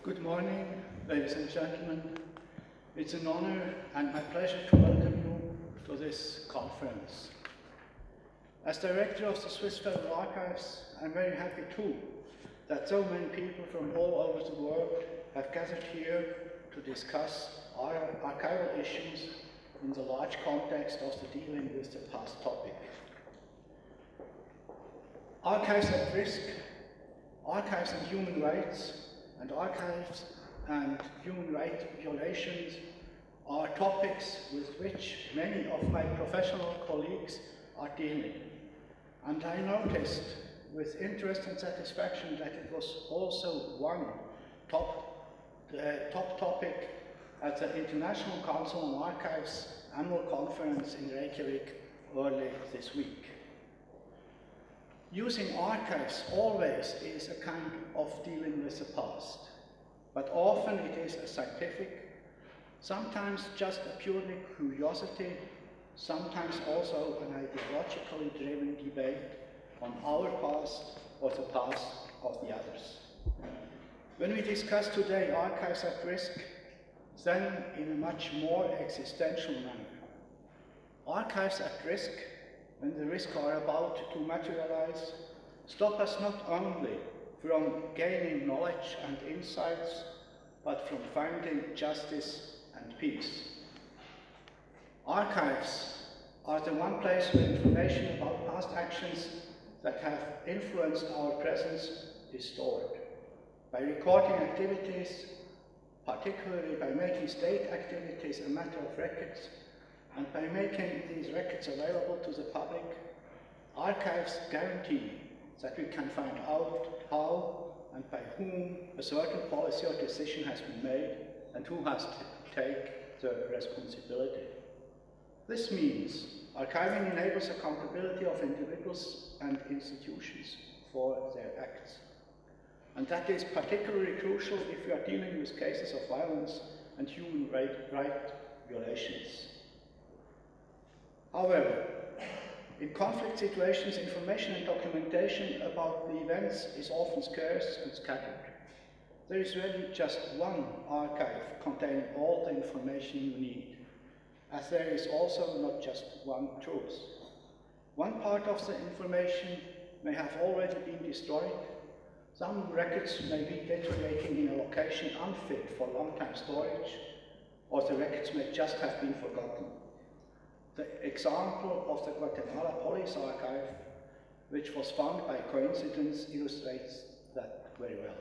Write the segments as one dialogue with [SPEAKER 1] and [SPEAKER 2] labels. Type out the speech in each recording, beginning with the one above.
[SPEAKER 1] Good morning, ladies and gentlemen. It's an honor and my pleasure to welcome you to this conference. As director of the Swiss Federal Archives, I'm very happy too that so many people from all over the world have gathered here to discuss archival issues in the large context of the dealing with the past topic. Archives at risk, archives and human rights, and archives and human rights violations are topics with which many of my professional colleagues are dealing. And I noticed with interest and satisfaction that it was also one top topic at the International Council on Archives annual conference in Reykjavik early this week. Using archives always is a kind of dealing with the past, but often it is a scientific, sometimes just a purely curiosity, sometimes also an ideologically driven debate on our past or the past of the others. When we discuss today archives at risk, then in a much more existential manner. Archives at risk, when the risks are about to materialize, stop us not only from gaining knowledge and insights, but from finding justice and peace. Archives are the one place where information about past actions that have influenced our presence is stored. By recording activities, particularly by making state activities a matter of records, and by making these records available to the public, archives guarantee that we can find out how and by whom a certain policy or decision has been made and who has to take the responsibility. This means archiving enables accountability of individuals and institutions for their acts. And that is particularly crucial if we are dealing with cases of violence and human right violations. However, in conflict situations, information and documentation about the events is often scarce and scattered. There is really just one archive containing all the information you need, as there is also not just one truth. One part of the information may have already been destroyed. Some records may be deteriorating in a location unfit for long-time storage, or the records may just have been forgotten. The example of the Guatemala Police Archive, which was found by coincidence, illustrates that very well.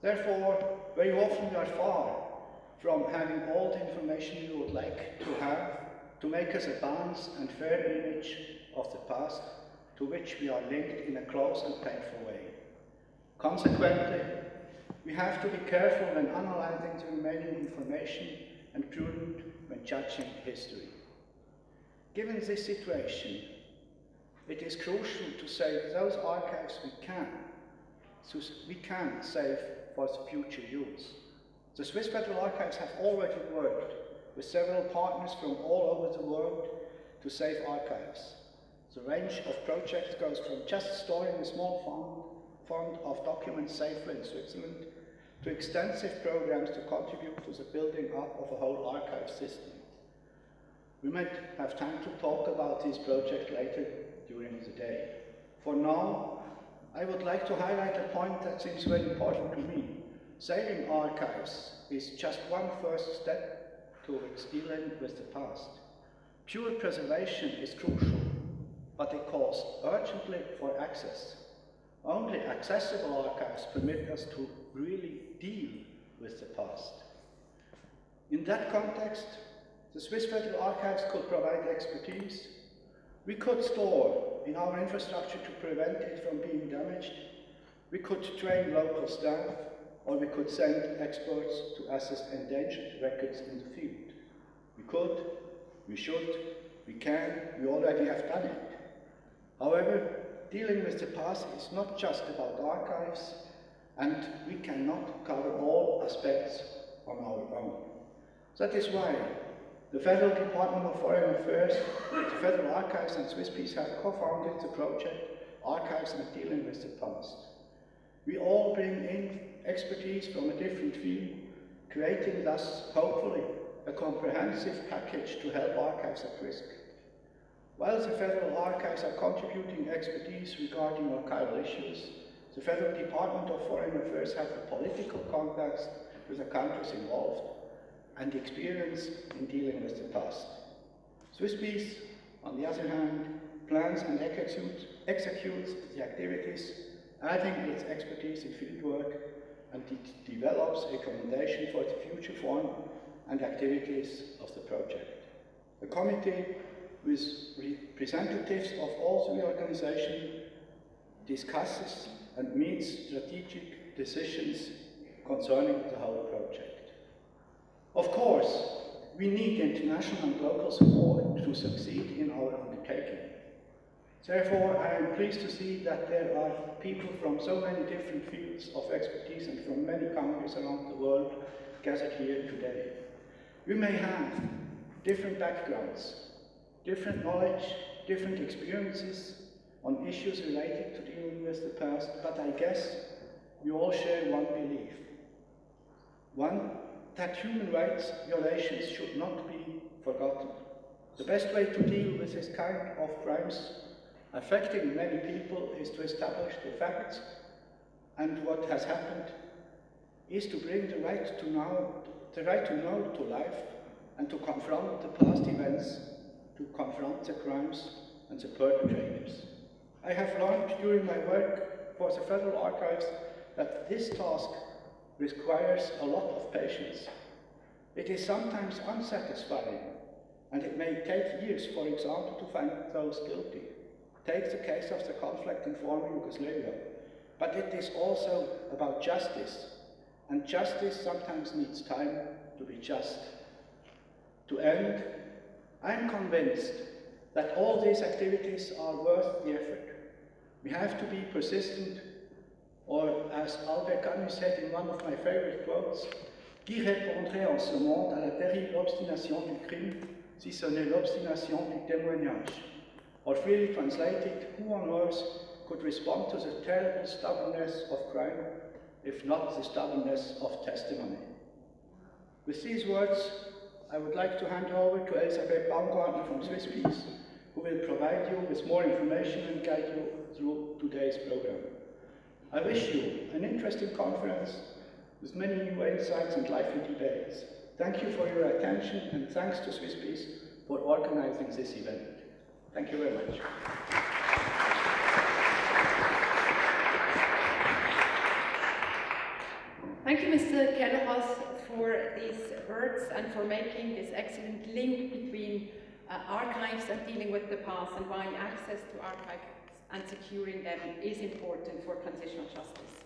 [SPEAKER 1] Therefore, very often we are far from having all the information we would like to have to make us a balanced and fair image of the past to which we are linked in a close and painful way. Consequently, we have to be careful when analyzing the remaining information and prudent when judging history. Given this situation, it is crucial to save those archives we can save for future use. The Swiss Federal Archives have already worked with several partners from all over the world to save archives. The range of projects goes from just storing a small fund of documents safely in Switzerland to extensive programs to contribute to the building up of a whole archive system. We might have time to talk about this project later during the day. For now, I would like to highlight a point that seems very important to me. Saving archives is just one first step towards dealing with the past. Pure preservation is crucial, but it calls urgently for access. Only accessible archives permit us to really deal with the past. In that context, the Swiss Federal Archives could provide expertise. We could store in our infrastructure to prevent it from being damaged. We could train local staff, or we could send experts to assess endangered records in the field. We could, we should, we can, we already have done it. However, dealing with the past is not just about archives, and we cannot cover all aspects on our own. That is why the Federal Department of Foreign Affairs, the Federal Archives and swisspeace have co-founded the project Archives and Dealing with the Past. We all bring in expertise from a different field, creating thus, hopefully, a comprehensive package to help archives at risk. While the Federal Archives are contributing expertise regarding archival issues, the Federal Department of Foreign Affairs have the political context with the countries involved and experience in dealing with the past. SwissPeace, on the other hand, plans and executes the activities, adding its expertise in fieldwork, and it develops a recommendation for the future form and activities of the project. The committee, with representatives of all three organizations, discusses and makes strategic decisions concerning the whole project. Of course, we need international and local support to succeed in our undertaking. Therefore, I am pleased to see that there are people from so many different fields of expertise and from many countries around the world gathered here today. We may have different backgrounds, different knowledge, different experiences on issues related to dealing with the past, but I guess we all share one belief. One, that human rights violations should not be forgotten. The best way to deal with this kind of crimes affecting many people is to establish the facts, and what has happened is to bring the right to know to life, and to confront the past events, to confront the crimes and the perpetrators. I have learned during my work for the Federal Archives that this task requires a lot of patience. It is sometimes unsatisfying, and it may take years, for example, to find those guilty. Take the case of the conflict in former Yugoslavia. But it is also about justice, and justice sometimes needs time to be just. To end, I am convinced that all these activities are worth the effort. We have to be persistent, or as Albert Camus said in one of my favorite quotes, qui répondrait en ce monde à la terrible obstination du crime si ce n'est l'obstination du témoignage? Or freely translated, who on earth could respond to the terrible stubbornness of crime, if not the stubbornness of testimony? With these words, I would like to hand over to Elisabeth Baumgartner from SwissPeace, who will provide you with more information and guide you through today's program. I wish you an interesting conference with many new insights and lively debates. Thank you for your attention, and thanks to SwissPeace for organizing this event. Thank you very much.
[SPEAKER 2] Thank you, Mr. Kellerhals, for these words and for making this excellent link between archives and dealing with the past, and why access to archives and securing them is important for transitional justice.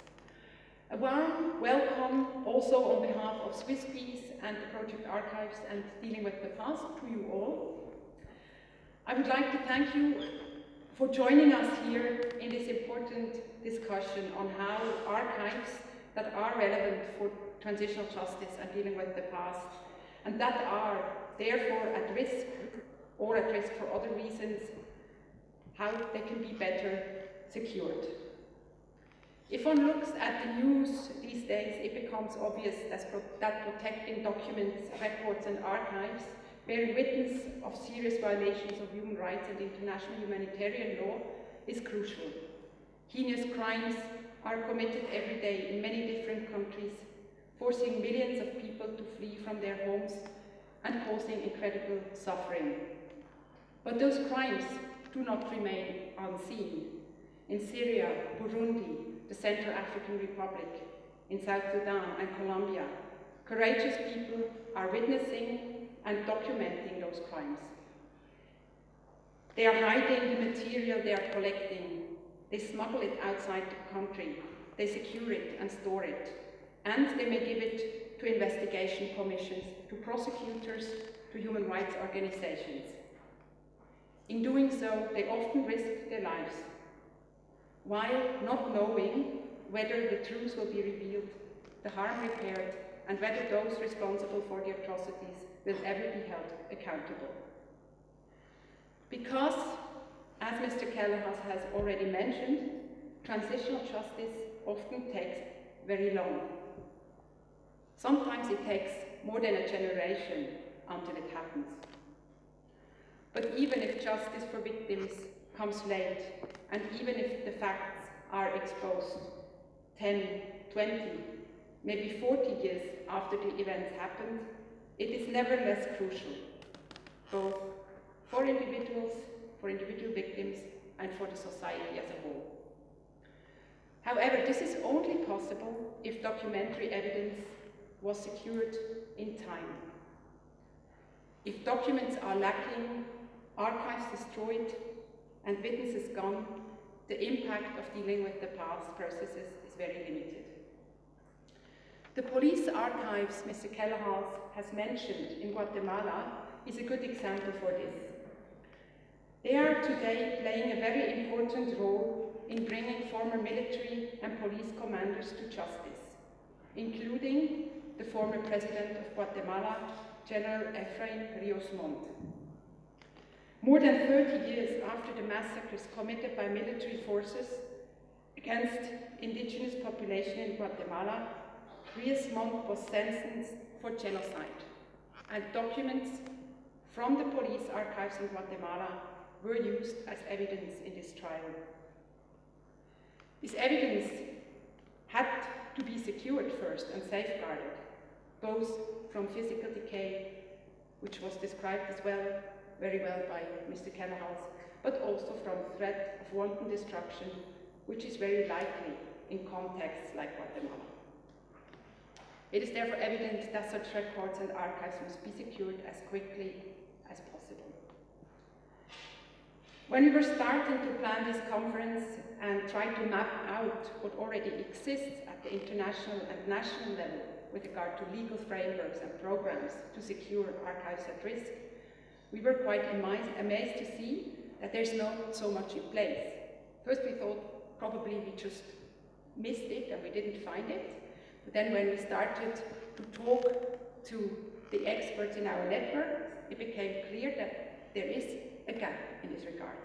[SPEAKER 2] A warm welcome also on behalf of SwissPeace and the Project Archives and Dealing with the Past to you all. I would like to thank you for joining us here in this important discussion on how archives that are relevant for transitional justice and dealing with the past, and that are therefore at risk or at risk for other reasons, how they can be better secured. If one looks at the news these days, it becomes obvious that protecting documents, records and archives bearing witness of serious violations of human rights and international humanitarian law is crucial. Heinous crimes are committed every day in many different countries, forcing millions of people to flee from their homes and causing incredible suffering. But those crimes do not remain unseen. In Syria, Burundi, the Central African Republic, in South Sudan and Colombia, courageous people are witnessing and documenting those crimes. They are hiding the material they are collecting. They smuggle it outside the country. They secure it and store it. And they may give it to investigation commissions, to prosecutors, to human rights organizations. In doing so, they often risk their lives, while not knowing whether the truth will be revealed, the harm repaired, and whether those responsible for the atrocities will ever be held accountable. Because, as Mr. Kellerhals has already mentioned, transitional justice often takes very long. Sometimes it takes more than a generation until it happens. But even if justice for victims comes late, and even if the facts are exposed 10, 20, maybe 40 years after the events happened, it is nevertheless crucial, both for individuals, for individual victims, and for the society as a whole. However, this is only possible if documentary evidence was secured in time. If documents are lacking, archives destroyed, and witnesses gone, the impact of dealing with the past processes is very limited. The police archives Mr. Kellerhals has mentioned in Guatemala is a good example for this. They are today playing a very important role in bringing former military and police commanders to justice, including the former president of Guatemala, General Efrain Rios Montt. More than 30 years after the massacres committed by military forces against indigenous population in Guatemala, Rios Montt was sentenced for genocide, and documents from the police archives in Guatemala were used as evidence in this trial. This evidence had to be secured first and safeguarded, both from physical decay, which was described as well, very well by Mr. Kellerhals, but also from threat of wanton destruction, which is very likely in contexts like Guatemala. It is therefore evident that such records and archives must be secured as quickly as possible. When we were starting to plan this conference and try to map out what already exists at the international and national level with regard to legal frameworks and programs to secure archives at risk, we were quite amazed to see that there's not so much in place. First we thought probably we just missed it and we didn't find it. But then when we started to talk to the experts in our network, it became clear that there is a gap in this regard.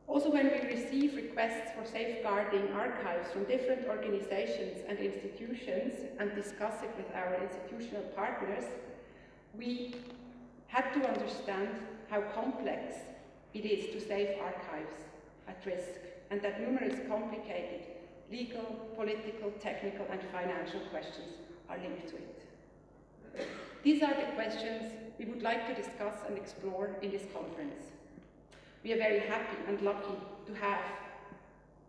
[SPEAKER 2] Also, when we receive requests for safeguarding archives from different organizations and institutions and discuss it with our institutional partners, we had to understand how complex it is to save archives at risk, and that numerous complicated legal, political, technical, and financial questions are linked to it. These are the questions we would like to discuss and explore in this conference. We are very happy and lucky to have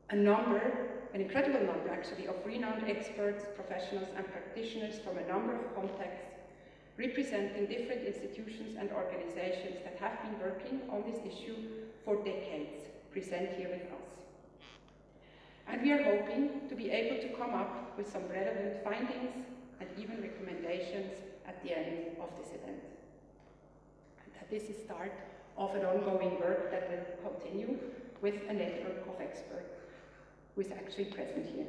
[SPEAKER 2] an incredible number actually, of renowned experts, professionals, and practitioners from a number of contexts, representing different institutions and organizations that have been working on this issue for decades, present here with us. And we are hoping to be able to come up with some relevant findings and even recommendations at the end of this event. And that this is the start of an ongoing work that will continue with a network of experts who is actually present here.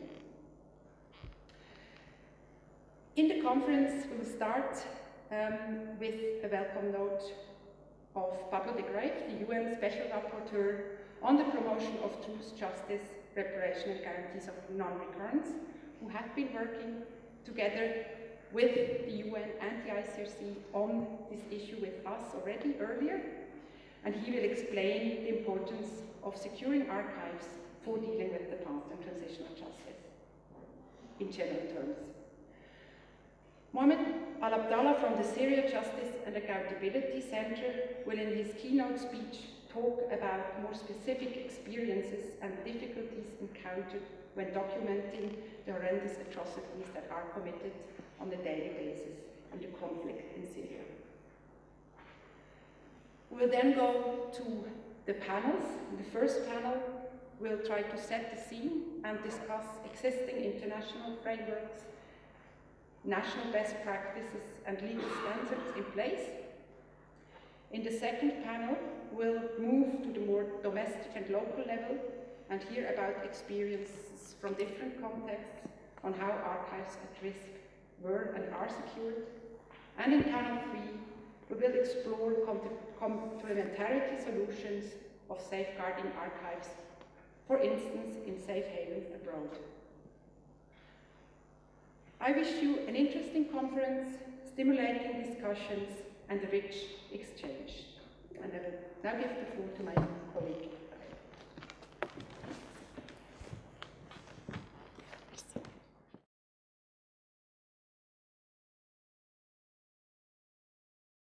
[SPEAKER 2] In the conference, we will start with a welcome note of Pablo de Grave, the UN Special Rapporteur on the promotion of truth, justice, reparation and guarantees of non-recurrence, who have been working together with the UN and the ICRC on this issue with us already earlier, and he will explain the importance of securing archives for dealing with the past and transitional justice in general terms. Mohamed Al-Abdallah from the Syria Justice and Accountability Center will in his keynote speech talk about more specific experiences and difficulties encountered when documenting the horrendous atrocities that are committed on a daily basis in the conflict in Syria. We'll then go to the panels. In the first panel, we'll try to set the scene and discuss existing international frameworks, national best practices and legal standards in place. In the second panel, we'll move to the more domestic and local level and hear about experiences from different contexts on how archives at risk were and are secured. And in panel 3, we will explore complementarity solutions of safeguarding archives for instance in safe haven abroad. I wish you an interesting conference, stimulating discussions and a rich exchange. And I will now give the floor to my colleague.